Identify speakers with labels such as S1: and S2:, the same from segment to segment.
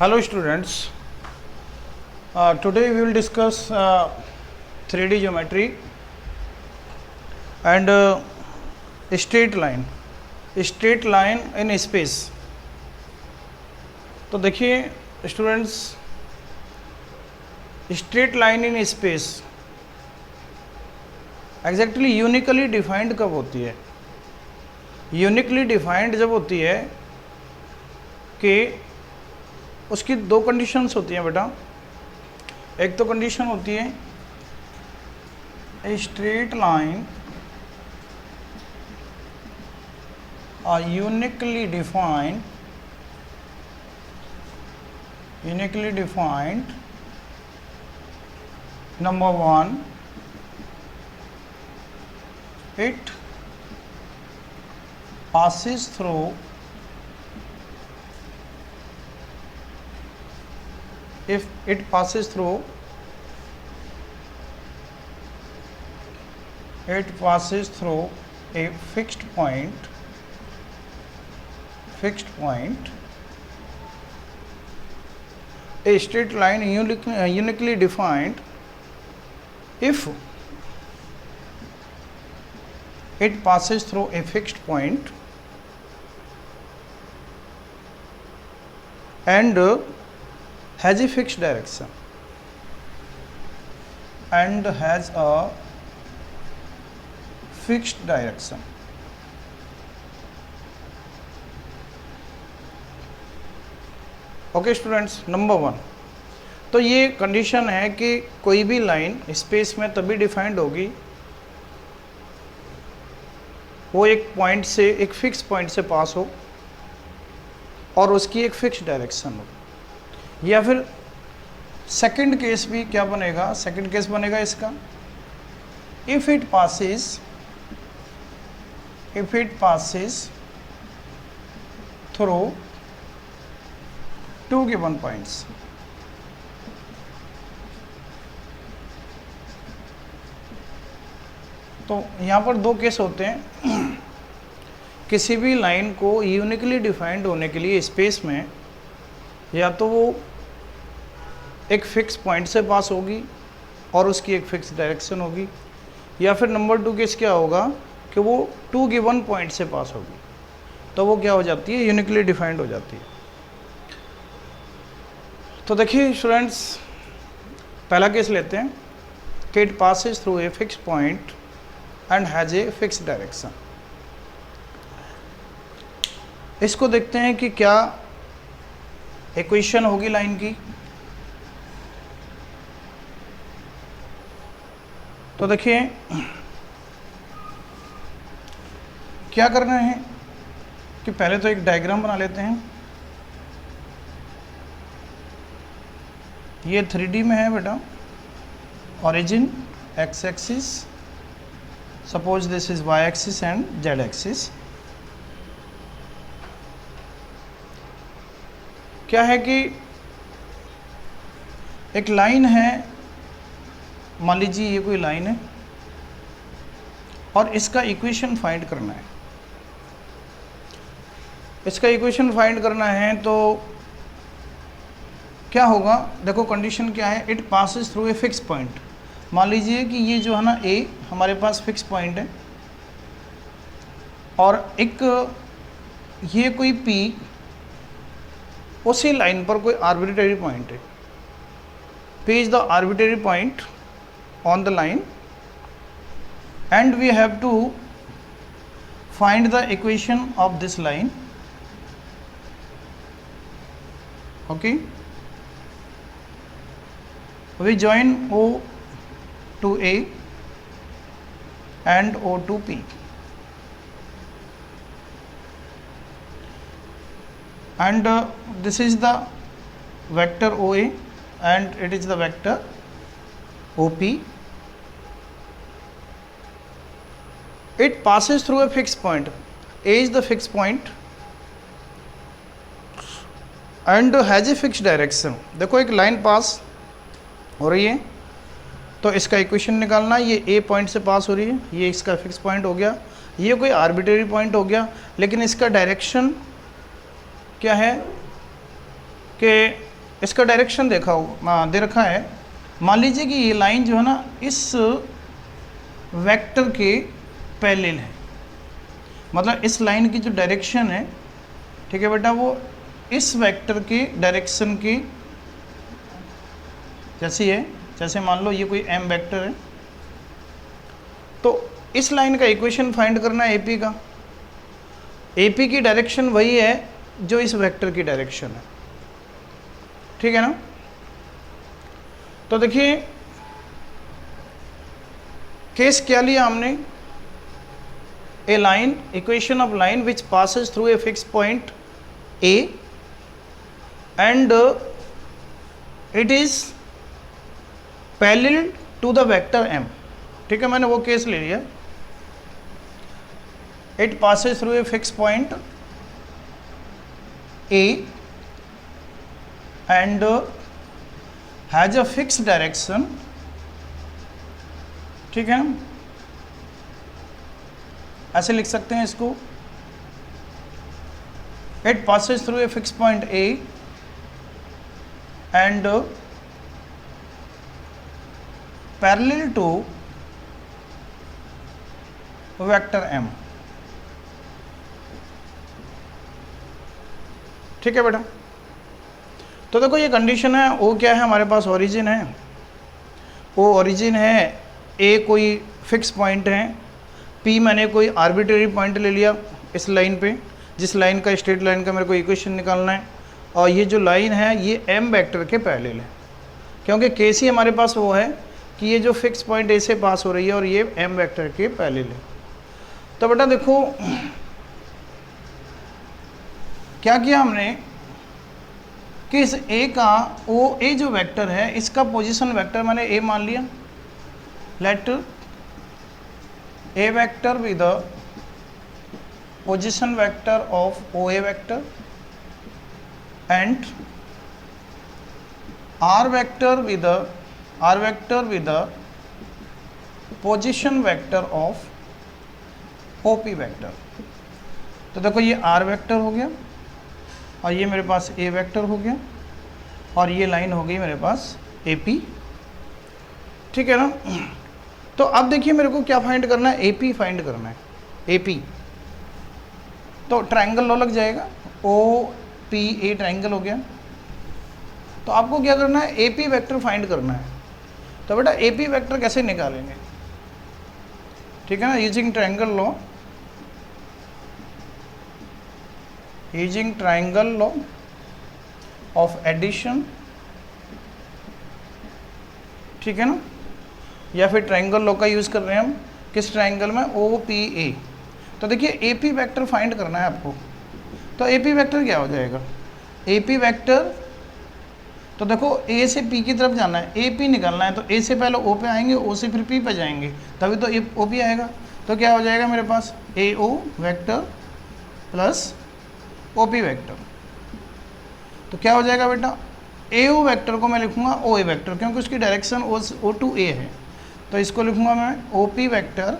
S1: Hello students, today we will discuss 3D geometry and straight line in space. तो देखिए students, straight line in space exactly uniquely defined कब होती है? Uniquely defined जब होती है कि उसकी दो कंडीशंस होती हैं बेटा। एक तो कंडीशन होती है a straight line are uniquely defined number one, it passes through if it passes through a fixed point a straight line uniquely defined if it passes through a fixed point and has a fixed direction okay students, number one, तो ये condition है कि कोई भी line space में तभी defined होगी वो एक पॉइंट से, एक फिक्स पॉइंट से पास हो और उसकी एक फिक्स डायरेक्शन हो। या फिर सेकंड केस भी क्या बनेगा? सेकंड केस बनेगा इसका, if it passes through two given points. तो यहाँ पर दो केस होते हैं। किसी भी लाइन को यूनिकली डिफाइंड होने के लिए स्पेस में या तो वो एक फिक्स पॉइंट से पास होगी और उसकी एक फिक्स डायरेक्शन होगी, या फिर नंबर टू केस क्या होगा कि वो टू गिवन पॉइंट से पास होगी, तो वो क्या हो जाती है? यूनिकली डिफाइंड हो जाती है। तो देखिए स्टूडेंट्स, पहला केस लेते हैं कि it passes through a fix point and has a fix direction. इसको देखते हैं कि क्या इक्वेशन होगी लाइन की। तो देखिए क्या करना है कि पहले तो एक डायग्राम बना लेते हैं। ये 3D में है बेटा। Origin X axis, suppose this is Y axis and Z axis. क्या है कि एक लाइन है, मान लीजिए ये कोई लाइन है और इसका इक्वेशन फाइंड करना है। इसका इक्वेशन फाइंड करना है तो क्या होगा? देखो कंडीशन क्या है, it passes through a fix point. मान लीजिए कि ये जो है ना ए हमारे पास फिक्स पॉइंट है और एक ये कोई पी उसी लाइन पर कोई आर्बिट्रेरी पॉइंट है। P is the arbitrary point on the line and we have to find the equation of this line. Okay, we join O to A and O to P, and this is the vector OA and it is the vector OP. It passes through a fixed point. A is the fixed point and has a fixed direction. देखो एक line पास हो रही है तो इसका equation निकालना, ये ए point से पास हो रही है, ये इसका फिक्स पॉइंट हो गया, ये कोई आर्बिट्रेरी पॉइंट हो गया, लेकिन इसका डायरेक्शन क्या है कि इसका डायरेक्शन देखा हो दे रखा है। मान लीजिए कि ये लाइन जो है ना इस वेक्टर के पैरेलल है, मतलब इस लाइन की जो डायरेक्शन है, ठीक है बेटा, वो इस वेक्टर के डायरेक्शन की जैसी है। जैसे मान लो ये कोई m वेक्टर है, तो इस लाइन का इक्वेशन फाइंड करना है AP का। AP की डायरेक्शन वही है जो इस वेक्टर की डायरेक्शन है, ठीक है ना। तो देखिए केस क्या लिया हमने, a line, equation of line which passes through a fix point A and it is parallel to the vector M, ठीक है, मैंने वो केस ले लिया। It passes through a fix point A and has a fix direction, ठीक है, ऐसे लिख सकते हैं इसको। It passes through a fix point A and parallel to vector M, ठीक है बेटा। तो देखो ये कंडीशन है, O क्या है हमारे पास, ओरिजिन है, O ओरिजिन है, A कोई फिक्स पॉइंट है, P मैंने कोई आर्बिट्रेरी पॉइंट ले लिया इस लाइन पे, जिस लाइन का स्ट्रेट लाइन का मेरे को इक्वेशन निकालना है, और ये जो लाइन है ये M वेक्टर के पैरेलल है, क्योंकि केस ही हमारे पास वो है कि ये जो फिक्स पॉइंट A से पास हो रही है और ये M वेक्टर के पैरेलल है। तो बेटा देखो क्या किया हमने कि इस A का OA जो वेक्टर है इसका पोजीशन वेक्टर मैंने A मान लिया। Let A vector with the position vector of OA vector and R vector with the position vector of OP vector. तो देखो ये R वेक्टर हो गया और ये मेरे पास A वेक्टर हो गया और ये लाइन हो गई मेरे पास AP, ठीक है ना। तो अब देखिए मेरे को क्या फाइंड करना है, AP फाइंड करना है, AP। तो ट्रायंगल लॉ लग जाएगा, OPA ट्रायंगल हो गया। तो आपको क्या करना है, AP वेक्टर फाइंड करना है। तो बेटा AP वेक्टर कैसे निकालेंगे, ठीक है ना, using triangle law, using triangle law of addition, ठीक है ना, या फिर ट्रायंगल लॉ का यूज़ कर रहे हैं हम किस ट्रायंगल में, OPA। तो देखिए AP वेक्टर फाइंड करना है आपको। तो AP वेक्टर क्या हो जाएगा, AP वेक्टर, तो देखो A से P की तरफ जाना है, AP निकालना है, तो A से पहले O पे आएंगे, O से फिर P पे जाएंगे, तभी तो OP आएगा। तो क्या हो जाएगा मेरे पास, AO vector plus OP vector. तो क्या हो जाएगा बेटा, AO वेक्टर को मैं लिखूंगा OA वेक्टर, क्योंकि उसकी डायरेक्शन O टू A है, तो इसको लिखूंगा मैं OP वेक्टर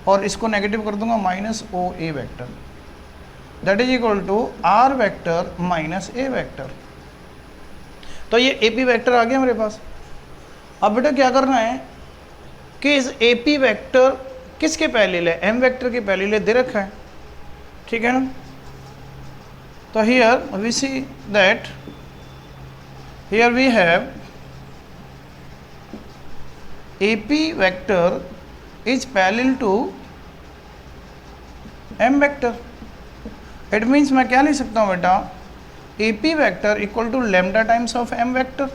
S1: और इसको नेगेटिव कर दूंगा minus OA vector, that is equal to R vector minus A vector. तो ये AP वेक्टर आ गया मेरे पास। अब बेटा क्या करना है कि इस AP वेक्टर किसके पैरेलल है, M वेक्टर के पैरेलल दे रखा है, ठीक है ना। तो here we see that here we have AP vector is parallel to M vector. It means मैं क्या लिख सकता हूँ बेटा, AP vector equal to lambda times of M vector.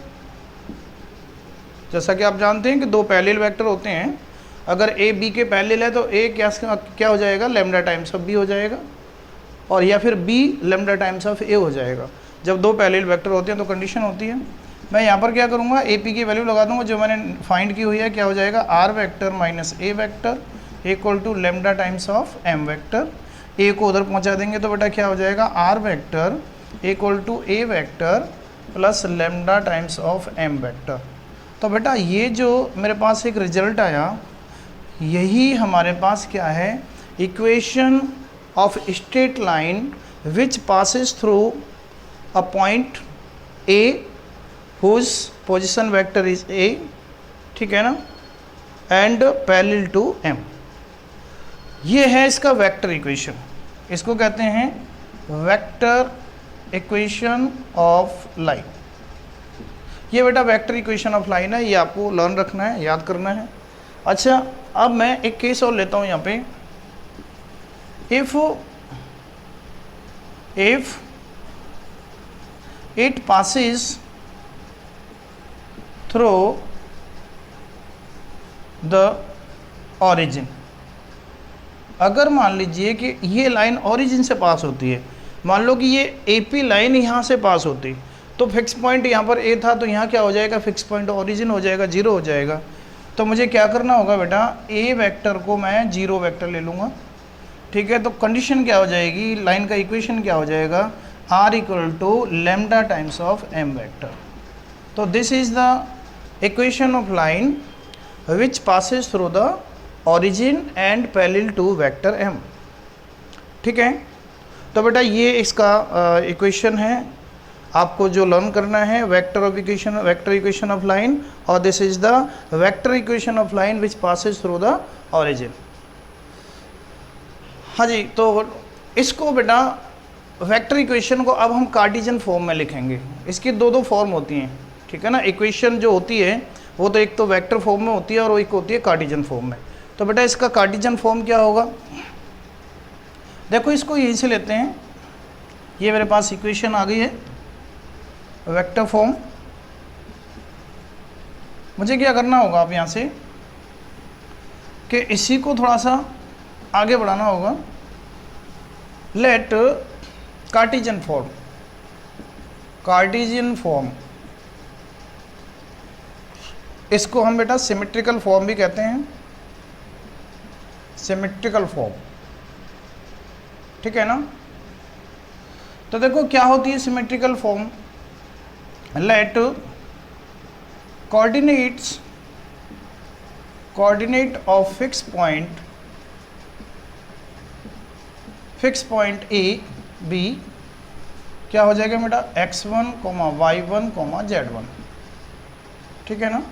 S1: जैसा कि आप जानते हैं कि दो पैरेलल वेक्टर होते हैं, अगर A B के पैरेलल है तो A क्या हो जाएगा, लैम्डा टाइम्स ऑफ B हो जाएगा, और या फिर B lambda times of A हो जाएगा। जब दो पैरेलल वेक्टर होते हैं तो कंडीशन होती है। मैं यहाँ पर क्या करूँगा, AP की वैल्यू लगा दूँगा जो मैंने फाइंड की हुई है, क्या हो जाएगा, R vector minus A vector equal to lambda times of M vector. A को उधर पहुँचा देंगे तो बेटा क्या हो जाएगा, R vector equal to A vector plus lambda times of M vector. तो बेटा ये जो मेरे पास एक रिजल्ट आया, यही हमारे पास क्या है, equation of straight line which passes through a point A whose position vector is A, ठीक है ना, एंड पैरेलल टू एम। ये है इसका वेक्टर इक्वेशन, इसको कहते हैं वेक्टर इक्वेशन ऑफ लाइन। ये बेटा वेक्टर इक्वेशन ऑफ लाइन है, ये आपको लर्न रखना है, याद करना है। अच्छा, अब मैं एक केस और लेता हूँ यहाँ पे। if it passes through the origin, अगर मान लीजिए कि ये लाइन ओरिजिन से पास होती है, मान लो कि ये AP लाइन यहाँ से पास होती, तो फिक्स पॉइंट यहाँ पर A था, तो यहाँ क्या हो जाएगा, फिक्स पॉइंट ओरिजिन हो जाएगा, 0 हो जाएगा। तो मुझे क्या करना होगा बेटा, A वेक्टर को मैं 0 वेक्टर ले लूँगा, ठीक है। तो कंडीशन क्या हो जाएगी, लाइन का इक्वेशन क्या हो जाएगा, R equal to lambda times of M vector. तो this is the equation of line which passes through the origin and parallel to vector m, ठीक है। तो बेटा ये इसका इक्वेशन है, आपको जो लर्न करना है वेक्टर इक्वेशन ऑफ लाइन, और this is the vector equation of line which passes through the origin। हाँ जी, तो इसको बेटा वेक्टर इक्वेशन को अब हम कार्टेशियन फॉर्म में लिखेंगे। इसकी दो फॉर्म होती हैं, ठीक है ना। इक्वेशन जो होती है वो तो एक तो वेक्टर फॉर्म में होती है और एक होती है कार्टेशियन फॉर्म में। तो बेटा इसका कार्टेशियन फॉर्म क्या होगा, देखो इसको यहीं से लेते हैं। ये मेरे पास इक्वेशन आ गई है वेक्टर फॉर्म। मुझे क्या करना होगा, आप यहाँ से कि इसी को थोड़ा सा आगे बढ़ाना होगा। लेट कार्टेशियन फॉर्म, इसको हम बेटा सिमेट्रिकल फॉर्म भी कहते हैं, सिमेट्रिकल फॉर्म, ठीक है ना। तो देखो क्या होती है symmetrical form, let coordinate of fix point A B क्या हो जाएगा बेटा, x1, y1, z1, ठीक है ना।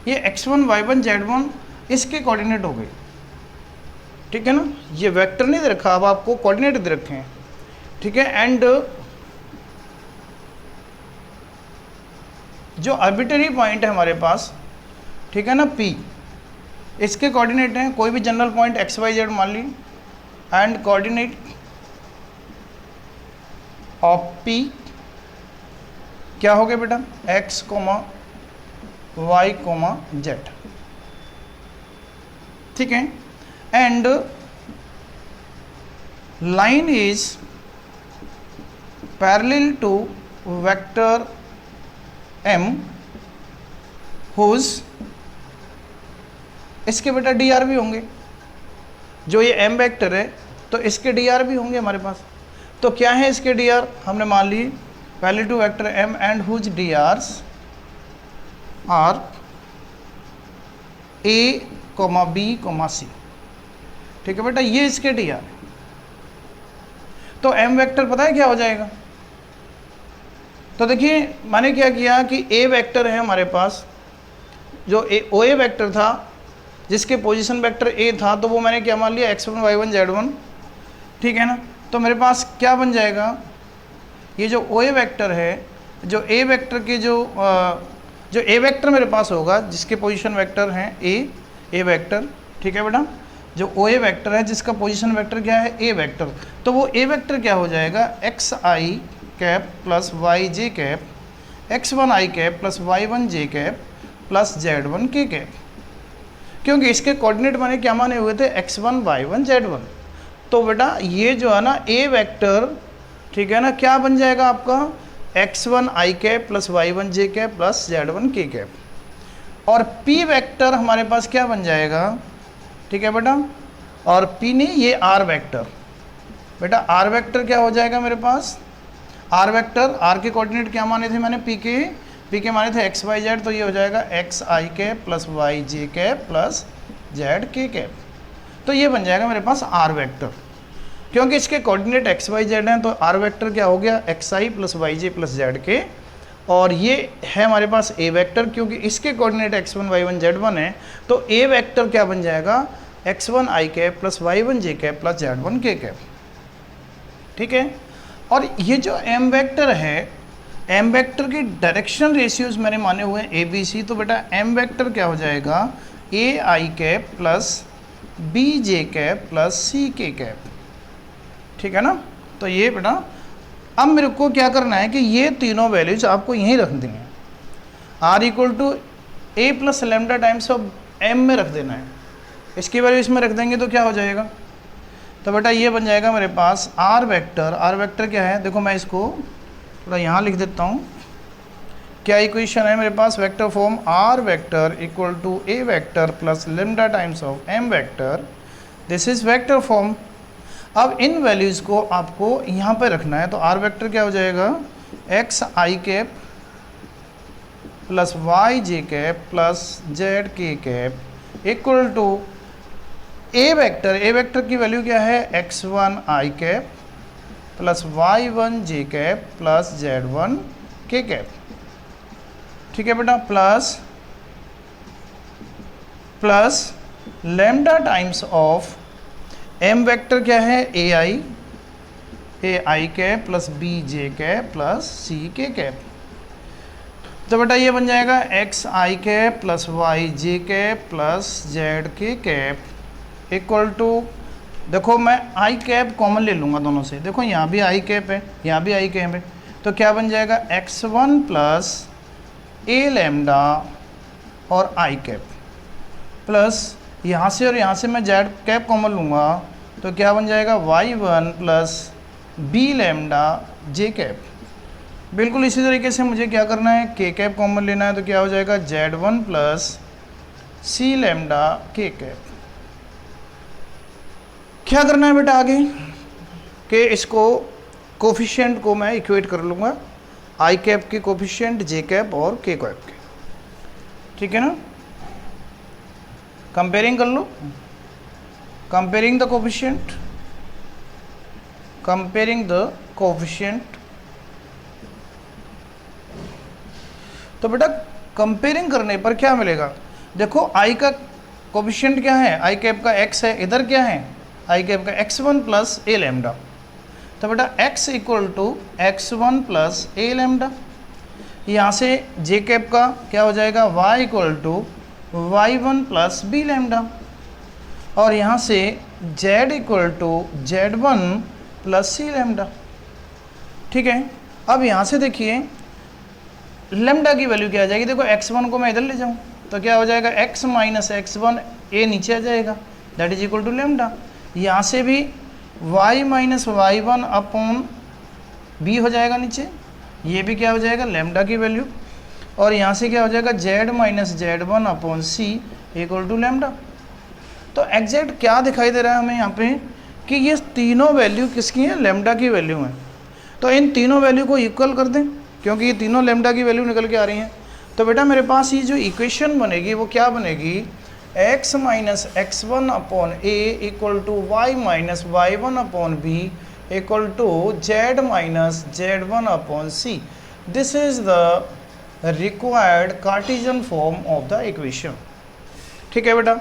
S1: ये x1, y1, z1 इसके कोऑर्डिनेट हो गए, ठीक है ना। ये वेक्टर नहीं दे रखा, अब आपको कोऑर्डिनेट दे रखे हैं, ठीक है। एंड जो आर्बिट्ररी पॉइंट है हमारे पास, ठीक है ना, P, इसके कोऑर्डिनेट हैं, कोई भी general point x y z मान ली, एंड कोऑर्डिनेट ऑफ P क्या हो गया बेटा, x, y, z, ठीक है। And line is parallel to vector m whose, इसके बेटा dr भी होंगे, जो ये m वेक्टर है तो इसके dr भी होंगे हमारे पास। तो क्या है इसके dr, हमने मान ली parallel to vector m and whose dr's are a, b, c, ठीक है बेटा, ये इसके dr है। तो m वेक्टर पता है क्या हो जाएगा, तो देखिए मैंने क्या किया कि a वेक्टर है हमारे पास, जो OA वेक्टर था जिसके पोजीशन वेक्टर a था, तो वो मैंने क्या मान लिया, x1, y1, z1, ठीक है ना। तो मेरे पास क्या बन जाएगा, ये जो OA वेक्टर है, जो A वेक्टर के जो A वेक्टर मेरे पास होगा जिसके पोजीशन वेक्टर हैं A वेक्टर, ठीक है बेटा। जो OA वेक्टर है जिसका पोजीशन वेक्टर क्या है, A वेक्टर, तो वो A वेक्टर क्या हो जाएगा, xi cap plus yj cap, x1i cap plus y1j cap plus z1k cap, क्योंकि इसके कोऑर्डिनेट मैंने क्या माने हुए थे, x1, y1, z1। तो बेटा ये जो है ना A वेक्टर, ठीक है ना, क्या बन जाएगा आपका, x1i cap plus y1j cap plus z1k cap, और P वेक्टर हमारे पास क्या बन जाएगा, ठीक है बेटा। और P नहीं, ये R वेक्टर, बेटा R वेक्टर क्या हो जाएगा मेरे पास, R वेक्टर, R के कोऑर्डिनेट क्या माने थे मैंने, P के माने थे x y z, तो ये हो जाएगा xi cap plus yj cap plus zk cap. तो ये बन जाएगा मेरे पास R वेक्टर, क्योंकि इसके कोऑर्डिनेट x y z हैं, तो R वेक्टर क्या हो गया, xi plus yj plus zk। और ये है हमारे पास ए वेक्टर, क्योंकि इसके कोऑर्डिनेट x1 y1 z1 है, तो ए वेक्टर क्या बन जाएगा, x1 i cap plus y1 j cap plus z1 k cap. ठीक है, और ये जो m वेक्टर है, m वेक्टर की डायरेक्शन रेशियोज मैंने माने हुए हैं a b c, तो बेटा m वेक्टर क्या हो जाएगा, a i cap plus b j cap plus c k cap. ठीक है ना, तो ये बेटा अब मेरे को क्या करना है कि ये तीनों वैल्यूज आपको यहीं रख देनी है, r equal to A plus lambda times of m में रख देना है। इसकी वैल्यू इसमें रख देंगे तो क्या हो जाएगा, तो बेटा ये बन जाएगा मेरे पास r वेक्टर क्या है, देखो मैं इसको थोड़ा यहाँ लिख देता हूँ। क्या इक्वेशन है मेरे पास, vector form r vector equal to a vector plus lambda times of m vector, this is vector form. अब इन वैल्यूज़ को आपको यहाँ पे रखना है, तो r वेक्टर क्या हो जाएगा, x i cap plus y j cap plus z k cap equal to a vector की वैल्यू क्या है, x1 i cap plus y1 j cap plus z1 k cap. ठीक है बेटा, plus lambda times of m vector क्या है, a i cap plus b j cap plus c k cap. तो बेटा ये बन जाएगा x i cap plus y j cap plus z k cap equal to, देखो मैं आई कैप कॉमन ले लूँगा दोनों से, देखो यहाँ भी आई कैप है, यहाँ भी आई कैप है, तो क्या बन जाएगा x1 प्लस ए लेमडा और आई कैप प्लस यहाँ से और यहाँ से मैं जेड कैप कॉमन लूँगा, तो क्या बन जाएगा y1 प्लस बी लेमडा जे कैप। बिल्कुल इसी तरीके से मुझे क्या करना है, के कैप कॉमन लेना है, तो क्या हो जाएगा z1 प्लस सी लेमडा के कैप। क्या करना है बेटा आगे, कि इसको कोफिशिएंट को मैं इक्वेट कर लूँगा, आई कैप के कोफिशिएंट, जे कैप और के कैप के। ठीक है ना, कंपेयरिंग कर लो, कंपेयरिंग द कोफिशिएंट, तो बेटा कंपेयरिंग करने पर क्या मिलेगा, देखो आई का कोफिशिएंट क्या है, आई कैप का x है, इधर क्या है आई कैप का x1 प्लस ए लेमडा, तो बेटा x equal to x1 plus A lambda. यहाँ से जे कैप का क्या हो जाएगा, y equal to y1 plus B lambda, और यहाँ से z equal to z1 plus C lambda. ठीक है, अब यहाँ से देखिए लेमडा की वैल्यू क्या आ जाएगी, देखो x1 को मैं इधर ले जाऊँ तो क्या हो जाएगा x माइनस x1, ए नीचे आ जाएगा, that is equal to lambda. यहाँ से भी y minus y1 upon B हो जाएगा नीचे, ये भी क्या हो जाएगा लेमडा की वैल्यू, और यहाँ से क्या हो जाएगा z minus z1 upon C equal to lambda. तो एग्जैक्ट क्या दिखाई दे रहा है हमें यहाँ पे, कि ये तीनों वैल्यू किसकी हैं, लेमडा की वैल्यू हैं। तो इन तीनों वैल्यू को इक्वल कर दें, क्योंकि ये तीनों लेमडा की वैल्यू निकल के आ रही हैं। तो बेटा मेरे पास ये जो इक्वेशन बनेगी वो क्या बनेगी, x minus x1 upon A equal to y minus y1 upon B equal to z minus z1 upon C. This is the required Cartesian form of the equation. ठीक है बेटा,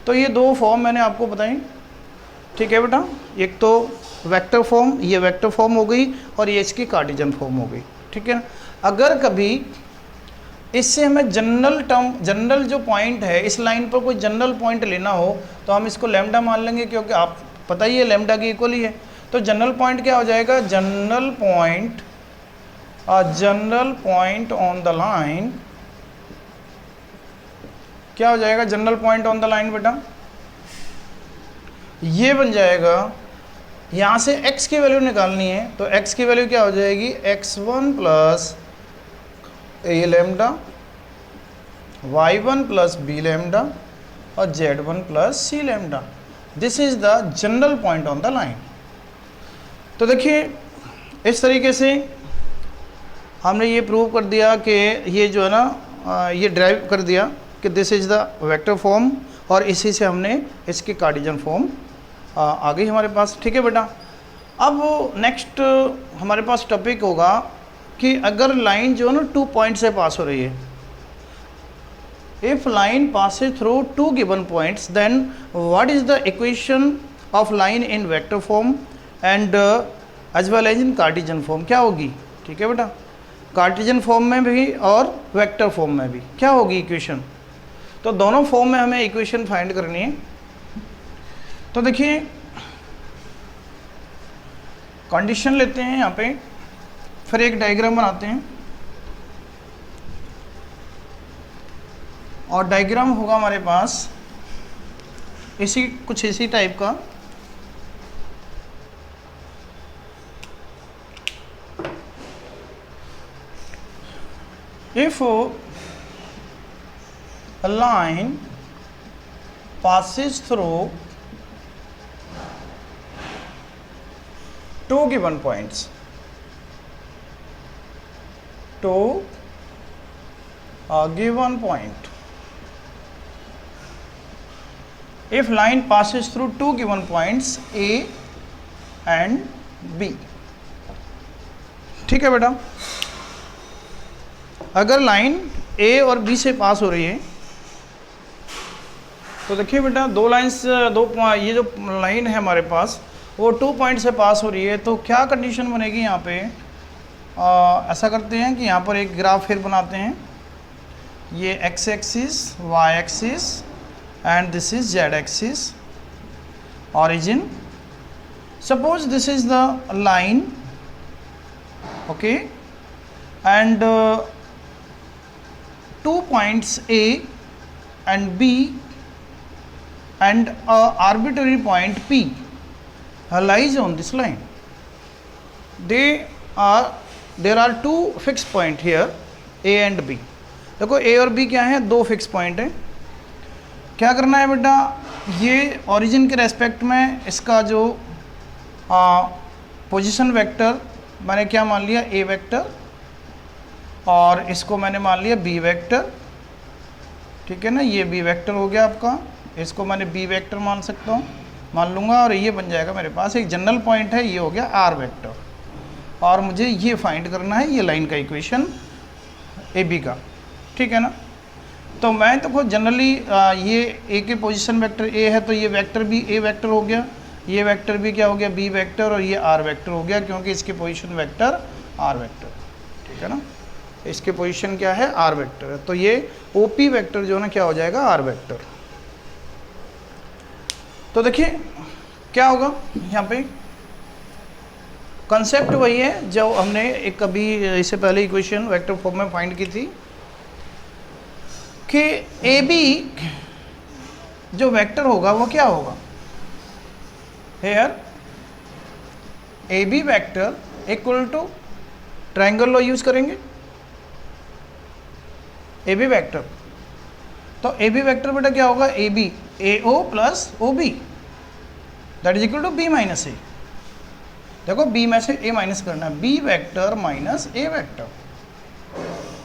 S1: तो ये दो फॉर्म मैंने आपको बताई। ठीक है बेटा, एक तो वेक्टर फॉर्म, ये वेक्टर फॉर्म हो गई, और ये इसकी कार्टेशियन फॉर्म हो गई। ठीक है ना, अगर कभी इससे हमें जनरल जो पॉइंट है, इस लाइन पर कोई जनरल पॉइंट लेना हो तो हम इसको लैम्डा मान लेंगे, क्योंकि आप पता ही है लैम्डा की इक्वल ही है। तो जनरल पॉइंट क्या हो जाएगा, general point on the line, क्या हो जाएगा general point on the line बेटा, ये बन जाएगा, यहाँ से x की वैल्यू निकालनी है, तो x की वैल्यू क्या हो जाएगी, x1 प्लस ए lambda, y1 plus B lambda और z1 plus C lambda. This is the general point on the line. तो देखिए इस तरीके से हमने ये प्रूव कर दिया कि ये जो है ना, ये ड्राइव कर दिया कि this is the vector form, और इसी से हमने इसकी कार्टेशियन फॉर्म आ गई हमारे पास। ठीक है बेटा, अब नेक्स्ट हमारे पास टॉपिक होगा कि अगर लाइन जो है ना 2 पॉइंट से पास हो रही है, if line passes through 2 given points, then what is the equation of line in vector form and as well as in Cartesian form? क्या होगी? ठीक है बेटा, कार्टेशियन फॉर्म में भी और वेक्टर फॉर्म में भी क्या होगी इक्वेशन? तो दोनों फॉर्म में हमें इक्वेशन फाइंड करनी है। तो देखिए कंडीशन लेते हैं यहाँ पे, फिर एक डायग्राम बनाते हैं और डायग्राम होगा हमारे पास कुछ इसी टाइप का। If a line passes through 2 given points, given point, if line passes through 2 given points A and B, ठीक है बेटा, अगर लाइन A और B से पास हो रही है तो देखिए बेटा ये जो लाइन है हमारे पास वो 2 पॉइंट से पास हो रही है, तो क्या कंडीशन बनेगी यहाँ पे? ऐसा करते हैं कि यहाँ पर एक ग्राफ फिर बनाते हैं, ये x axis, y axis and this is z axis, origin. Suppose this is the line, okay, and 2 points A and B and arbitrary point P lies on this line. There are 2 fixed point here, A and B. देखो A और B क्या है? 2 fix point है। क्या करना है बेटा? ये ओरिजिन के रेस्पेक्ट में इसका जो पोजीशन वेक्टर मैंने क्या मान लिया? A वेक्टर, और इसको मैंने मान लिया B वेक्टर, ठीक है ना, ये B वेक्टर हो गया आपका, इसको मैंने B वेक्टर मान लूँगा और ये बन जाएगा मेरे पास एक जनरल पॉइंट है, ये हो गया R वेक्टर, और मुझे ये फाइंड करना है ये लाइन का इक्वेशन AB का, ठीक है ना। तो मैं तो खुद जनरली ये A के पोजीशन वेक्टर A है तो ये वेक्टर भी A वेक्टर हो गया, ये वेक्टर भी क्या हो गया? B वेक्टर, और ये R वेक्टर हो गया क्योंकि इसके पोजीशन वेक्टर R वेक्टर, ठीक है ना, इसके पोजीशन क्या है? R वेक्टर है, तो ये OP वेक्टर जो है ना क्या हो जाएगा? R vector. तो देखिए क्या होगा यहाँ पे, कंसेप्ट वही है जो हमने एक अभी इससे पहले इक्वेशन वेक्टर फॉर्म में फाइंड की थी कि AB जो वेक्टर होगा वो क्या होगा? Here AB vector equal to triangle law use करेंगे, AB वेक्टर, तो AB वेक्टर बेटा क्या होगा? AB AO प्लस OB that is equal to B minus A। देखो B में से A माइनस करना है, B vector minus A vector,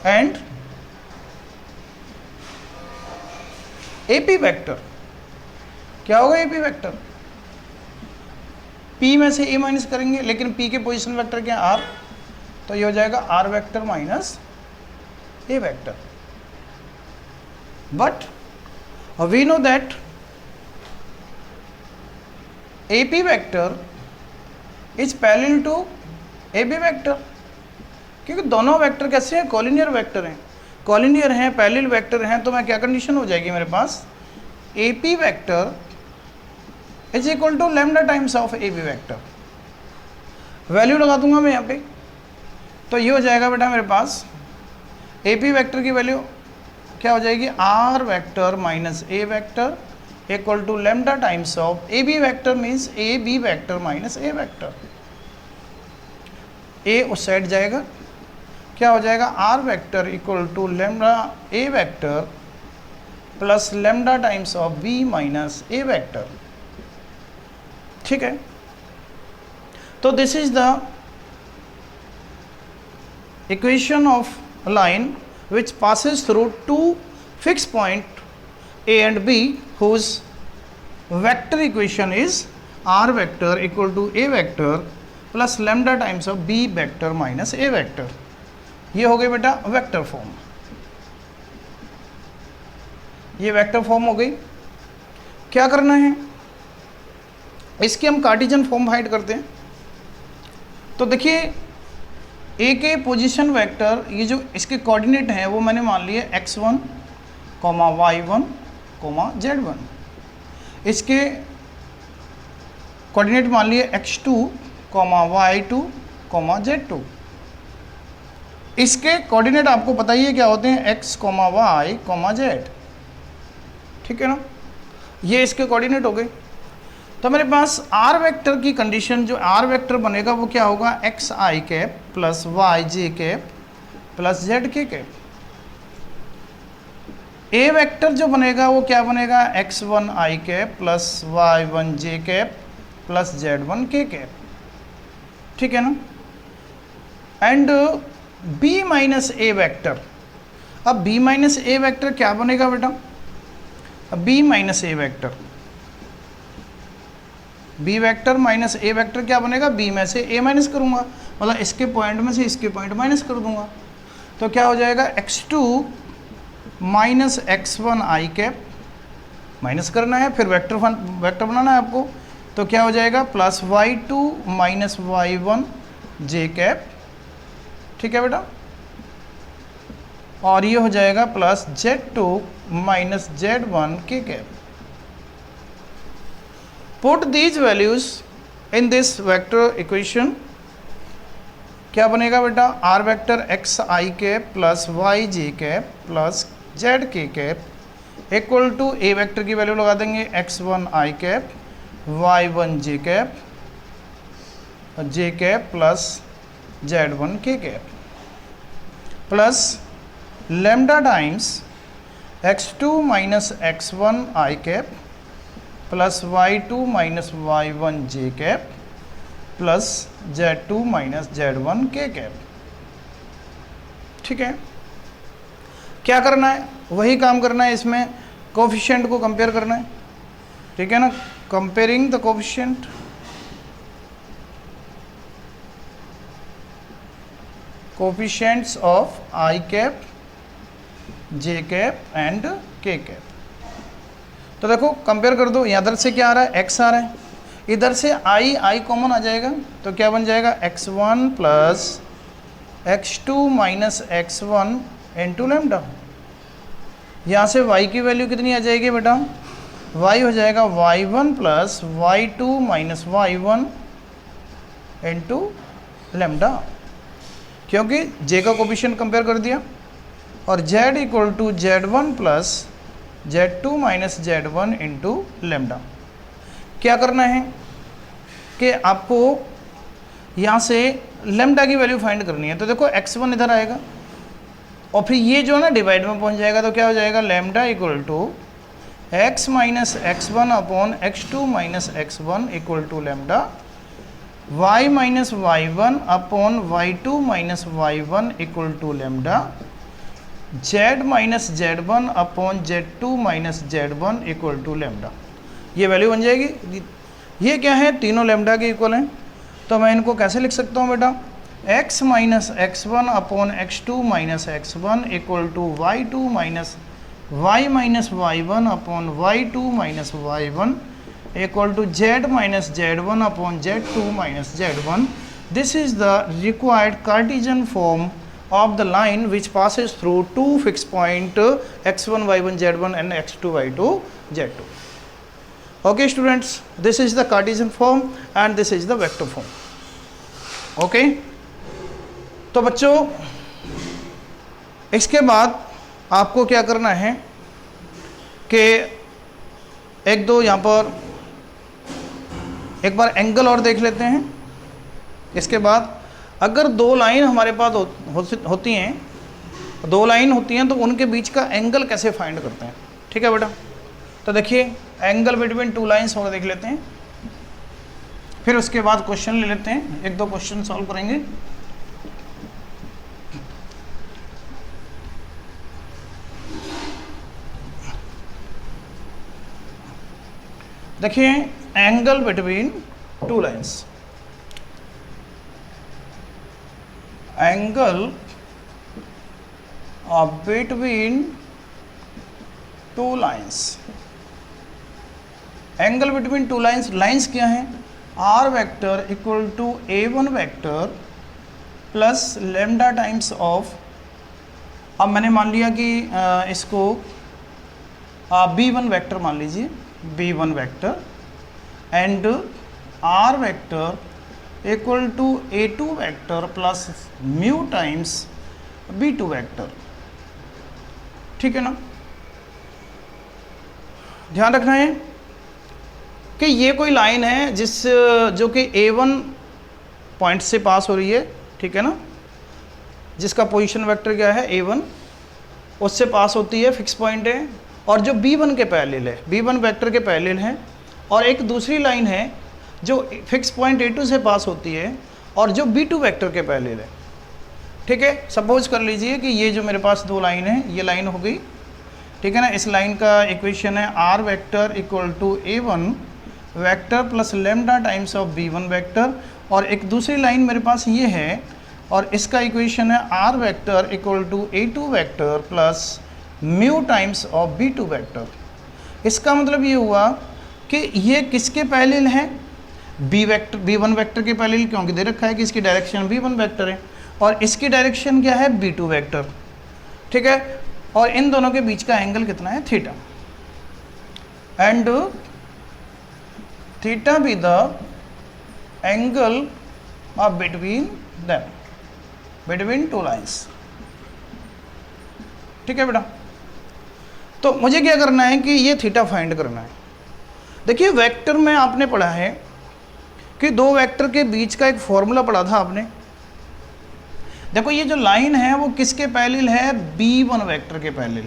S1: and AP vector क्या होगा? AP वेक्टर P में से A माइनस करेंगे, लेकिन P के पोजीशन वेक्टर क्या? R, तो ये हो जाएगा R vector minus A vector. But we know that AP vector is parallel to AB vector, क्योंकि दोनों वेक्टर कैसे हैं? कॉलिनियर वेक्टर हैं, कॉलिनियर हैं, पैरेलल वेक्टर हैं, तो मैं क्या कंडीशन हो जाएगी मेरे पास? AP vector is equal to lambda times of AB vector. Value लगा दूंगा मैं यहाँ पे, तो ये हो जाएगा बेटा मेरे पास AP वेक्टर की वैल्यू क्या हो जाएगी? R vector minus A vector equal to lambda times of AB vector means AB vector minus A vector. A उस साइड जाएगा, क्या हो जाएगा? R vector equal to lambda A vector plus lambda times of B minus A vector, ठीक है। तो this is the equation of line which passes through 2 fixed point A and B whose vector equation is R vector equal to A vector plus lambda times of B vector minus A vector। ये हो गई बेटा vector form, ये vector form हो गई। क्या करना है, इसकी हम कार्टेशियन फॉर्म फाइंड करते हैं। तो देखिए ए के पोजीशन वेक्टर, ये जो इसके कोऑर्डिनेट हैं वो मैंने मान लिए x1, y1, z1। इसके कोऑर्डिनेट मान लिए x2, y2, z2। इसके कोऑर्डिनेट आपको पता ही है क्या होते हैं, x, y, z। ठीक है ना, ये इसके कोऑर्डिनेट हो गए। तो मेरे पास r वेक्टर की कंडीशन, जो r वेक्टर बनेगा वो क्या होगा, x i cap plus y j cap plus z k cap. a vector जो बनेगा वो क्या बनेगा, x1 i cap plus y1 j cap plus z1 k cap. ठीक है ना। And b minus A vector, अब b माइनस ए vector क्या बनेगा बेटा, अब b माइनस ए वेक्टर, b वेक्टर माइनस ए वेक्टर क्या बनेगा, b में से a माइनस करूंगा, मतलब इसके पॉइंट में से इसके पॉइंट माइनस कर दूंगा। तो क्या हो जाएगा, x2 minus x1 i cap, minus करना है, फिर वेक्टर बनाना है आपको। तो क्या हो जाएगा, plus y2 minus y1 j cap. ठीक है बेटा, और ये हो जाएगा plus z2 minus z1 k cap. Put these values in this vector equation. क्या बनेगा बेटा, r vector x i cap plus y j cap plus z k cap equal to a vector की वैल्यू लगा देंगे, x1 i cap, y1 j cap, j cap plus z1 k cap plus lambda times x2 minus x1 i cap plus y2 minus y1 j cap plus z2 minus z1 k cap. ठीक है, क्या करना है, वही काम करना है, इसमें कोफिशिएंट को कंपेयर करना है। ठीक है ना, comparing the coefficient, coefficients of I cap, j cap and के कैप। तो देखो कंपेयर कर दो, इधर से क्या आ रहा है, x आ रहा है, इधर से आई कॉमन आ जाएगा, तो क्या बन जाएगा, x1 plus x2 minus x1 into lambda. यहाँ से y की वैल्यू कितनी आ जाएगी बेटा, y हो जाएगा y1 plus y2 minus y1 into lambda, क्योंकि j का कोफिशिएंट कंपेयर कर दिया। और z equal to z1 plus z2 minus z1 into lambda. क्या करना है कि आपको यहाँ से लैम्डा की वैल्यू फाइंड करनी है। तो देखो x1 इधर आएगा और फिर ये जो है ना डिवाइड में पहुँच जाएगा, तो क्या हो जाएगा, lambda equal to x minus x1 upon x2 minus x1 equal to lambda, y minus y1 upon y2 minus y1 equal to lambda, z minus z1 upon z2 minus z1 equal to lambda. ये value बन जाएगी। ये क्या है, तीनों lambda के equal हैं। तो मैं इनको कैसे लिख सकता हूँ बेटा, x minus x1 upon x2 minus x1 equal to y2 minus y minus y1 upon y2 minus y1 equal to z minus z1 upon z2 minus z1। This is the required Cartesian form of the line which passes through two fixed point x1 y1 z1 and x2 y2 z2. Okay students, this is the Cartesian form and this is the vector form. Okay, तो बच्चों इसके बाद आपको क्या करना है कि एक दो यहाँ पर एक बार एंगल और देख लेते हैं। इसके बाद अगर दो लाइन हमारे पास होती हैं, दो लाइन होती हैं, तो उनके बीच का एंगल कैसे फाइंड करते हैं। ठीक है बेटा, तो देखिए एंगल बिटवीन टू लाइंस और देख लेते हैं, फिर उसके बाद क्वेश्चन ले लेते हैं, एक दो क्वेश्चन सॉल्व करेंगे। देखिए angle between two lines, angle between two lines, angle between two lines, lines क्या है, R vector equal to A1 vector plus lambda times of, अब मैंने मान लिया कि इसको B1 वेक्टर मान लीजिए, B1 vector and R vector equal to A2 vector plus mu times B2 vector. ठीक है ना, ध्यान रखना है कि ये कोई लाइन है जो कि A1 पॉइंट से पास हो रही है, ठीक है ना, जिसका पोजीशन वेक्टर क्या है A1, उससे पास होती है, फिक्स पॉइंट है, और जो B1 के पैरेलल है, B1 वेक्टर के पैरेलल है, और एक दूसरी लाइन है जो फिक्स पॉइंट A2 से पास होती है और जो B2 वेक्टर के पैरेलल है। ठीक है, सपोज कर लीजिए कि ये जो मेरे पास दो लाइन है, ये लाइन हो गई, ठीक है ना, इस लाइन का इक्वेशन है R vector equal to A1 vector plus lambda times of B1 vector, और एक दूसरी लाइन मेरे पास ये है और इसका इक्वेशन है R vector equal to A2 vector plus mu times of B2 vector. इसका मतलब ये हुआ कि ये किसके पैरेलल है, B1 वेक्टर के पैरेलल, क्योंकि दे रखा है कि इसकी डायरेक्शन B1 वेक्टर है और इसकी डायरेक्शन क्या है, B2 वेक्टर। ठीक है, और इन दोनों के बीच का एंगल कितना है, theta, and theta be the angle of between them, between two lines. ठीक है बेटा, तो मुझे क्या करना है कि ये थीटा फाइंड करना है। देखिए वेक्टर में आपने पढ़ा है कि दो वेक्टर के बीच का एक फॉर्मूला पढ़ा था आपने। देखो ये जो लाइन है वो किसके पैरेलल है, B1 वेक्टर के पैरेलल।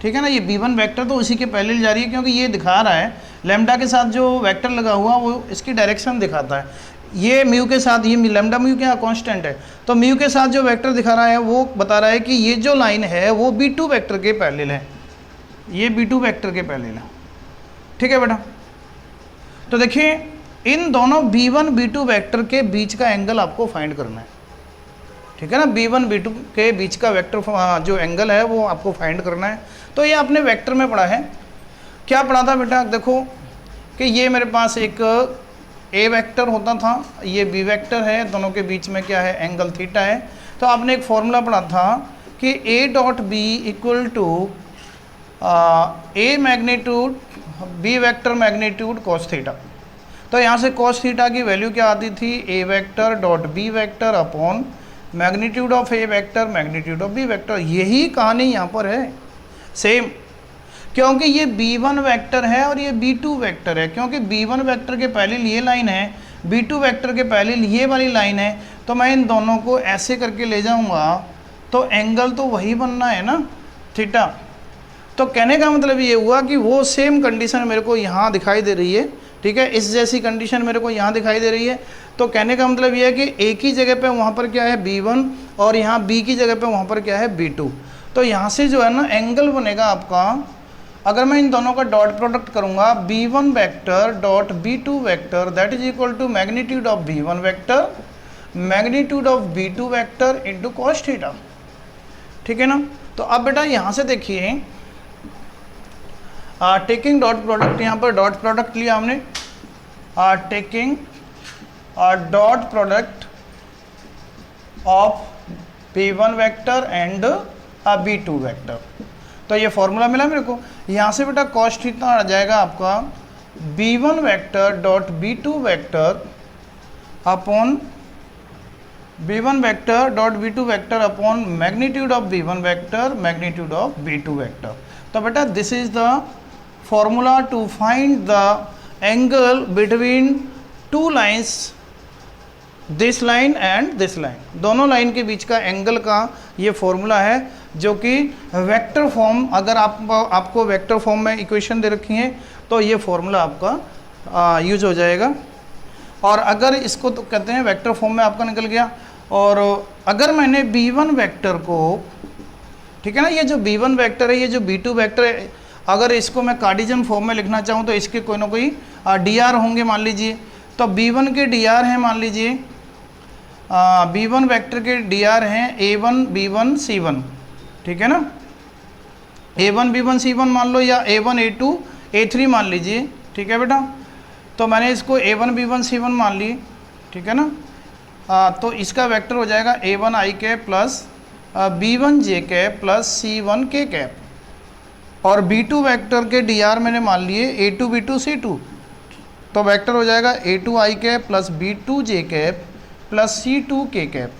S1: ठीक है ना, ये B1 वेक्टर तो उसी के पैरेलल जा रही है, क्योंकि ये दिखा रहा है लैम्डा के साथ जो वेक्टर लगा हुआ वो इसकी डायरेक्शन दिखाता है। ये म्यू के साथ, ये लैम्डा म्यू क्या कांस्टेंट है, तो म्यू के साथ जो वेक्टर दिखा रहा है वो बता रहा है कि ये जो लाइन है वो B2 वेक्टर के पैरेलल है, ये B2 वेक्टर के पैरेलल है। ठीक है बेटा, तो देखिए इन दोनों B1 B2 वेक्टर के बीच का एंगल आपको फाइंड करना है। ठीक है ना, B1 B2 के बीच का वेक्टर जो एंगल है वो आपको फाइंड करना है। तो ये आपने वेक्टर में पढ़ा है, क्या पढ़ा था बेटा, देखो कि ये मेरे पास एक A वेक्टर होता था, ये B वेक्टर है, दोनों के बीच में क्या है, एंगल थीटा है। तो आपने एक फॉर्मूला पढ़ा था कि A dot B equal to A magnitude B vector magnitude cos theta. तो यहाँ से कॉस थीटा की वैल्यू क्या आती थी, A vector dot B vector upon magnitude of A vector magnitude of B vector. यही कहानी यहाँ पर है सेम, क्योंकि ये B1 वेक्टर है और ये B2 वेक्टर है। क्योंकि B1 वेक्टर के पैरेलल ये लाइन है, B2 वेक्टर के पैरेलल ये वाली लाइन है, तो मैं इन दोनों को ऐसे करके ले जाऊंगा तो एंगल तो वही बनना है ना, थीटा। तो कहने का मतलब ये हुआ कि वो सेम कंडीशन मेरे को यहाँ दिखाई दे रही है। ठीक है, इस जैसी कंडीशन मेरे को यहाँ दिखाई दे रही है। तो कहने का मतलब ये है कि A की जगह पे वहाँ पर क्या है B1 और यहाँ B की जगह पे वहाँ पर क्या है B2। तो यहाँ से जो है ना एंगल बनेगा आपका, अगर मैं इन दोनों का डॉट प्रोडक्ट करूँगा, B1 vector dot B2 vector that is equal to magnitude of B1 vector magnitude of B2 vector into cos theta. ठीक है ना, तो अब बेटा यहाँ से देखिए टेकिंग डॉट प्रोडक्ट, यहाँ पर डॉट प्रोडक्ट लिया हमने, taking dot product of B1 vector and B2 vector. तो ये फॉर्मूला मिला मेरे को। यहाँ से बेटा कॉस थीटा आ जाएगा आपका B1 vector dot B2 vector upon B1 vector dot B2 vector upon magnitude of B1 vector magnitude of B2 vector. तो बेटा this is the formula to find the angle between two lines, this line and this line. दोनों line के बीच का angle का ये formula है, जो कि वेक्टर फॉर्म, अगर आपको वेक्टर फॉर्म में इक्वेशन दे रखी है तो ये फॉर्मूला आपका यूज हो जाएगा। और अगर इसको तो कहते हैं वेक्टर फॉर्म में आपका निकल गया, और अगर मैंने B1 वेक्टर को, ठीक है ना, ये जो B1 वेक्टर है, ये जो B2 वेक्टर है, अगर इसको मैं कार्टेशियन फॉर्म में लिखना चाहूँ तो इसके कोई ना कोई dr होंगे मान लीजिए। तो B1 के dr हैं मान लीजिए B1 वेक्टर के DR हैं A1 B1 C1, ठीक है ना। A1 B1 C1 मान लो, या A1 A2 A3 मान लीजिए, ठीक है बेटा। तो मैंने इसको A1 B1 C1 मान ली, ठीक है ना। तो इसका वेक्टर हो जाएगा A1 I cap plus B1 J cap plus C1 K cap, और B2 वेक्टर के DR मैंने मान लिए A2 B2 C2, तो वेक्टर हो जाएगा A2 I cap plus B2 J cap plus C2 K cap,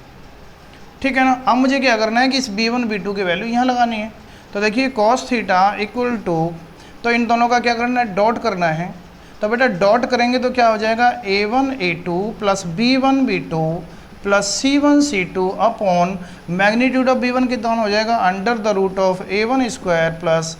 S1: ठीक है ना। अब मुझे क्या करना है कि इस B1 B2 की वैल्यू यहाँ लगानी है। तो देखिए cos थीटा इक्वल टू, तो इन दोनों का क्या करना है, डॉट करना है। तो बेटा डॉट करेंगे तो क्या हो जाएगा A1 A2 plus B1 B2 plus C1 C2 upon magnitude of B1 कितना हो जाएगा, under the root of A1 square plus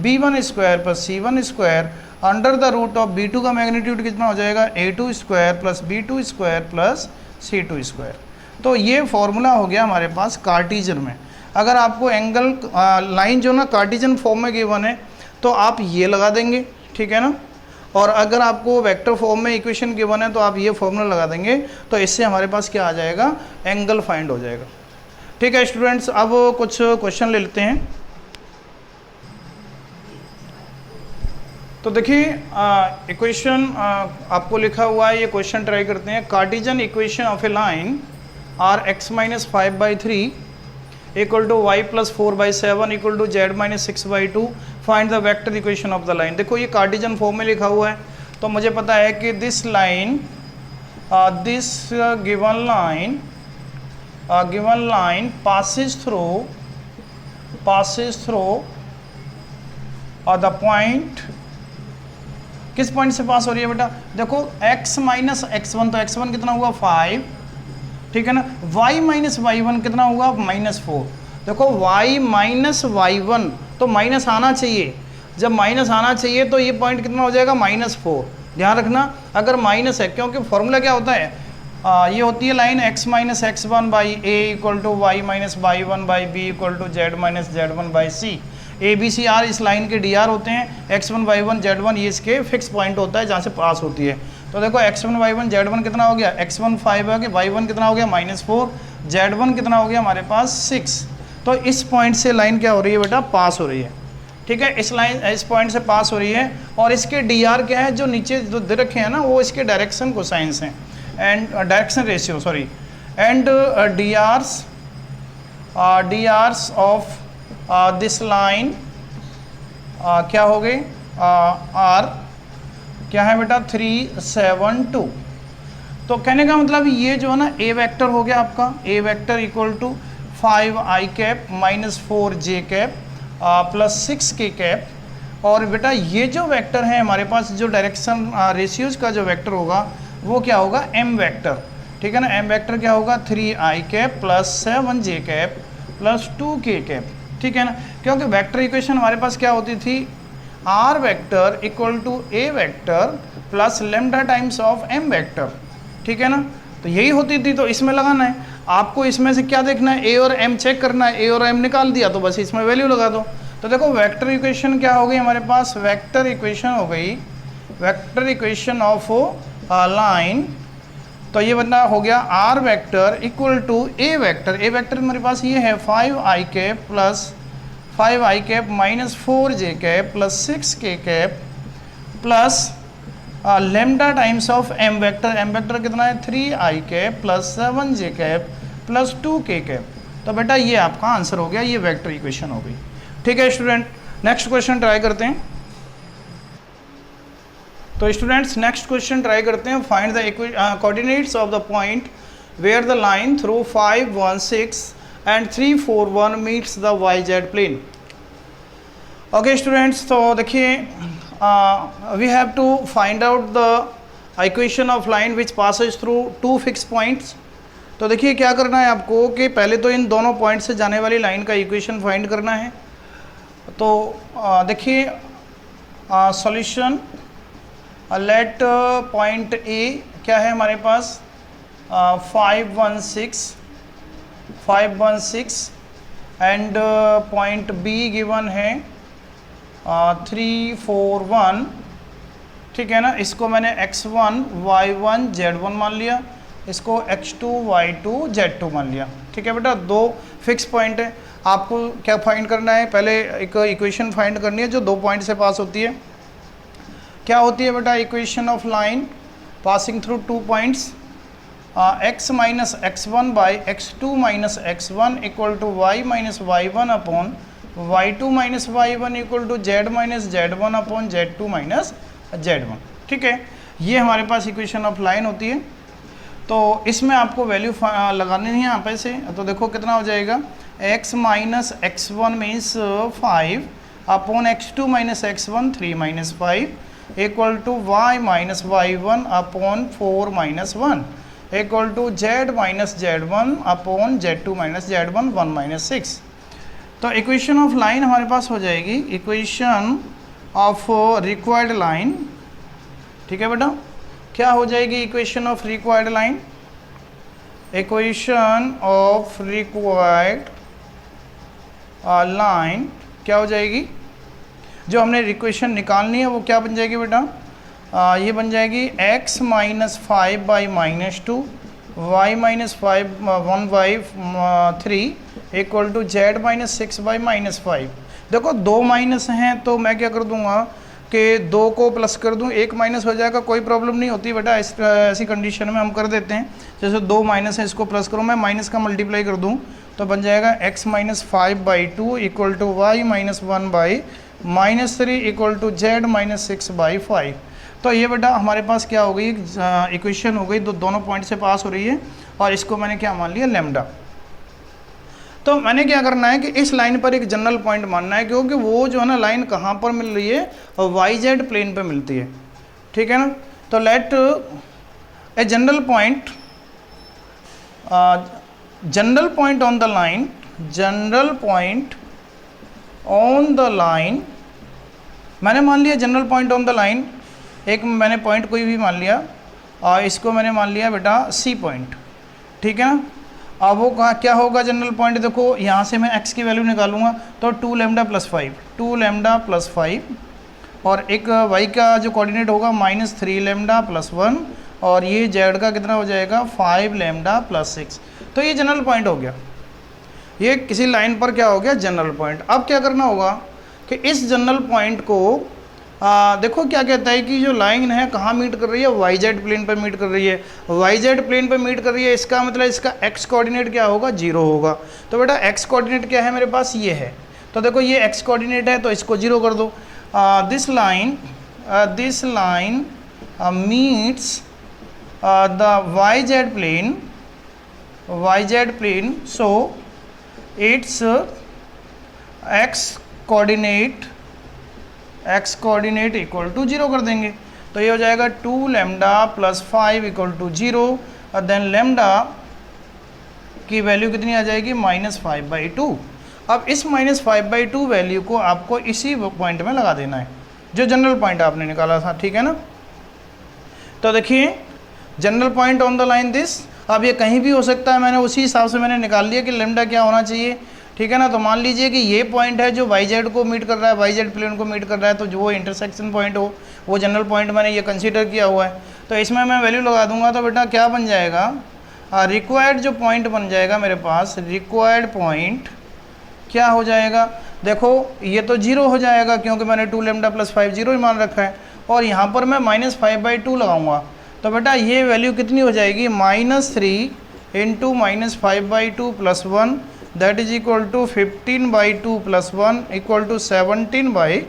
S1: B1 square plus C1 square under the root of B2 का मैग्नीट्यूड कितना हो जाएगा A2 square plus B2 square plus C2 square. तो ये formula हो गया हमारे पास कार्टीजन में। अगर आपको एंगल लाइन जो ना कार्टीजन फॉर्म में गिवन है तो आप ये लगा देंगे, ठीक है ना। और अगर आपको वेक्टर फॉर्म में इक्वेशन गिवन है तो आप ये फॉर्मूला लगा देंगे, तो इससे हमारे पास क्या आ जाएगा, एंगल फाइंड हो जाएगा। ठीक है स्टूडेंट्स, अब कुछ क्वेश्चन ले लेते हैं। तो देखिए इक्वेशन आपको लिखा हुआ है, ये क्वेश्चन ट्राई करते हैं। Cartesian equation of a line are x minus 5/3 equal to y plus 4/7 equal to z minus 6/2 find the vector equation of the line. देखो ये कार्टिजन फॉर्म में लिखा हुआ है, तो मुझे पता है कि this line this given line passes through the point, किस पॉइंट से पास हो रही है बेटा, देखो x माइनस x1, तो x1 कितना हुआ 5, ठीक है ना। y माइनस y1 कितना हुआ -4। देखो y माइनस y1 तो माइनस आना चाहिए, जब माइनस आना चाहिए तो ये पॉइंट कितना हो जाएगा -4। ध्यान रखना अगर माइनस है, क्योंकि फॉर्मूला क्या होता है, ये होती है line x minus x1 by a equal to y minus y1 by b equal to z minus z1 by c। A b c are इस लाइन के DR होते हैं, x1 y1 z1 ये इसके फिक्स पॉइंट होता है जहाँ से पास होती है। तो देखो x1 y1 z1 कितना हो गया, x1 5 हो गया, y1 कितना हो गया -4, z1 कितना हो गया हमारे पास 6। तो इस पॉइंट से लाइन क्या हो रही है बेटा, पास हो रही है। ठीक है, इस पॉइंट से पास हो रही है, और इसके DR क्या है, जो नीचे जो दे रखे हैं ना वो इसके डायरेक्शन कोसाइंस हैं, and direction ratio sorry, and DRs of this line क्या हो गई, आर क्या है बेटा 3, 7, 2। तो कहने का मतलब ये जो है ना ए वेक्टर हो गया आपका, a vector equal to 5i cap minus 4j cap plus 6k cap. और बेटा ये जो वेक्टर है हमारे पास, जो डायरेक्शन रेशियोज का जो वेक्टर होगा वो क्या होगा, m वेक्टर। ठीक है ना, m वेक्टर क्या होगा 3i cap plus 7j cap plus 2k cap. ठीक है ना, क्योंकि वेक्टर इक्वेशन हमारे पास क्या होती थी, r vector equal to a vector plus lambda times of m vector. ठीक है ना, तो यही होती थी। तो इसमें लगाना है आपको, इसमें से क्या देखना है, a और m चेक करना है, a और m निकाल दिया तो बस इसमें वैल्यू लगा दो। तो देखो वेक्टर इक्वेशन क्या हो गई हमारे पास, वेक्टर इक्वेशन हो गई, वेक्टर इक्वेशन ऑफ लाइन। तो ये बना हो गया r vector equal to a vector, a vector मेरे पास ये है 5i cap plus 5i cap minus 4j cap plus 6k cap plus lambda times of m vector, m vector कितना है 3i cap plus 7j cap plus 2k cap. तो बेटा ये आपका आंसर हो गया, ये वेक्टर इक्वेशन हो गई। ठीक है स्टूडेंट, नेक्स्ट क्वेश्चन ट्राई करते हैं। तो स्टूडेंट्स नेक्स्ट क्वेश्चन ट्राई करते हैं। Find the coordinates of the point where the line through 5, 1, 6 and 3, 4, 1 meets the YZ plane. Okay students, तो देखिए we have to find out the equation of line which passes through 2 fix points. तो देखिए क्या करना है आपको कि पहले तो इन दोनों पॉइंट से जाने वाली लाइन का इक्वेशन फाइंड करना है। तो देखिए सॉल्यूशन, लेट पॉइंट ए क्या है हमारे पास 516 एंड पॉइंट बी गिवन है 3, 4, 1। ठीक है ना, इसको मैंने x1 y1 z1 मान लिया, इसको x2 y2 z2 मान लिया। ठीक है बेटा, दो फिक्स पॉइंट है, आपको क्या फाइंड करना है, पहले एक इक्वेशन फाइंड करनी है जो दो पॉइंट से पास होती है। क्या होती है बेटा equation of line passing through two points, x minus x1 by x2 minus x1 equal to y minus y1 upon y2 minus y1 equal to z minus z1 upon z2 minus z1। ठीक है, ये हमारे पास equation of line होती है। तो इसमें आपको value लगानी है यहाँ पे से, तो देखो कितना हो जाएगा, x minus x1 means 5 upon x2 minus x1 3 minus 5 equal to y minus y1 upon 4 minus 1 equal to z minus z1 upon z2 minus z1 1 minus 6। तो इक्वेशन ऑफ लाइन हमारे पास हो जाएगी इक्वेशन ऑफ रिक्वायर्ड लाइन। ठीक है बेटा, क्या हो जाएगी equation of required line, equation of required line क्या हो जाएगी, जो हमने इक्वेशन निकालनी है वो क्या बन जाएगी बेटा, ये बन जाएगी x minus 5 by minus 2 y minus 1 by 3 equal to z minus 6 by minus 5। देखो दो माइनस हैं तो मैं क्या कर दूंगा कि दो को प्लस कर दूं, एक माइनस हो जाएगा, कोई प्रॉब्लम नहीं होती बेटा, ऐसी कंडीशन में हम कर देते हैं। जैसे दो माइनस है, इसको प्लस करूं, मैं माइनस का मल्टीप्लाई कर दूं तो बन जाएगा x minus 5 by 2 equal to y minus 1 by minus 3 equal to z minus 6 by 5। तो ये बेटा हमारे पास क्या हो गई, इक्वेशन हो गई, दोनों पॉइंट से पास हो रही है, और इसको मैंने क्या मान लिया, लैम्डा। तो मैंने क्या करना है कि इस लाइन पर एक जनरल पॉइंट मानना है, क्योंकि वो जो है ना लाइन कहाँ पर मिल रही है, वाई जेड प्लेन पे मिलती है। ठीक है ना, तो let a general point on the line, general point on the line, मैंने मान लिया general point on the line, एक मैंने पॉइंट कोई भी मान लिया, और इसको मैंने मान लिया बेटा सी पॉइंट। ठीक है ना, अब वो कहाँ क्या होगा जनरल पॉइंट, देखो यहाँ से मैं x की वैल्यू निकालूंगा तो 2 लैम्डा प्लस 5, 2 लैम्डा प्लस 5, और एक y का जो कोऑर्डिनेट होगा माइनस 3 लैम्डा प्लस 1, और ये z का कितना हो जाएगा 5 लैम्डा प्लस 6। तो ये जनरल पॉइंट हो गया, ये किसी लाइन पर क्या हो गया जनरल पॉइंट। अब क्या करना होगा कि इस जनरल पॉइंट को देखो क्या कहता है कि जो लाइन है कहाँ मीट कर रही है, वाई जेड प्लेन पर मीट कर रही है, वाई जेड प्लेन पर मीट कर रही है, इसका मतलब इसका एक्स कोऑर्डिनेट क्या होगा, 0 होगा। तो बेटा एक्स कोऑर्डिनेट क्या है मेरे पास, ये है, तो देखो ये एक्स कोऑर्डिनेट है तो इसको 0 कर दो। This line meets the Y Z plane, so its X coordinate equal to 0 कर देंगे। तो ये हो जाएगा 2 लैम्डा प्लस 5 इक्वल टू 0, और देन लैम्डा की वैल्यू कितनी आ जाएगी, माइनस 5/2। अब इस माइनस 5/2 वैल्यू को आपको इसी पॉइंट में लगा देना है जो जनरल पॉइंट आपने निकाला था। ठीक है ना, तो देखिए general point on the line this, अब ये कहीं भी हो सकता है, मैंने उसी हिसाब से मैंने निकाल लिया कि लैम्डा क्या होना चाहिए। ठीक है ना, तो मान लीजिए कि ये पॉइंट है जो वाई जेड को मीट कर रहा है, वाई जेड प्लेन को मीट कर रहा है, तो जो वो इंटरसेक्शन पॉइंट हो वो जनरल पॉइंट मैंने ये कंसीडर किया हुआ है। तो इसमें मैं वैल्यू लगा दूंगा तो बेटा क्या बन जाएगा, रिक्वायर्ड जो पॉइंट बन जाएगा मेरे पास, रिक्वायर्ड पॉइंट क्या हो जाएगा, देखो ये तो 0 हो जाएगा क्योंकि मैंने 2 लैम्डा प्लस 5 0 ही मान रखा है, और यहाँ पर मैं माइनस 5/2 लगाऊंगा तो बेटा ये वैल्यू कितनी हो जाएगी, -3 इंटू माइनस 5/2 प्लस 1, that is equal to 15/2 plus 1 equal to 17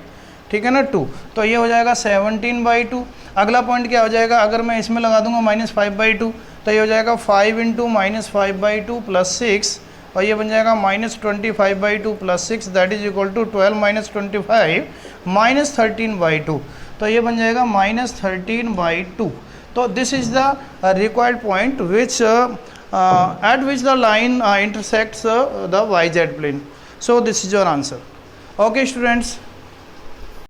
S1: ठीक है ना 2। तो ये हो जाएगा 17/2। अगला पॉइंट क्या हो जाएगा, अगर मैं इसमें लगा दूंगा माइनस 5/2 तो ये हो जाएगा 5 इंटू माइनस 5/2 प्लस 6, और ये बन जाएगा -25/2 plus 6, that is equal to 12 minus 25 minus 13/2। तो ये बन जाएगा -13/2। तो this is the required point which at which the line intersects the yz plane. So this is your answer. Okay students.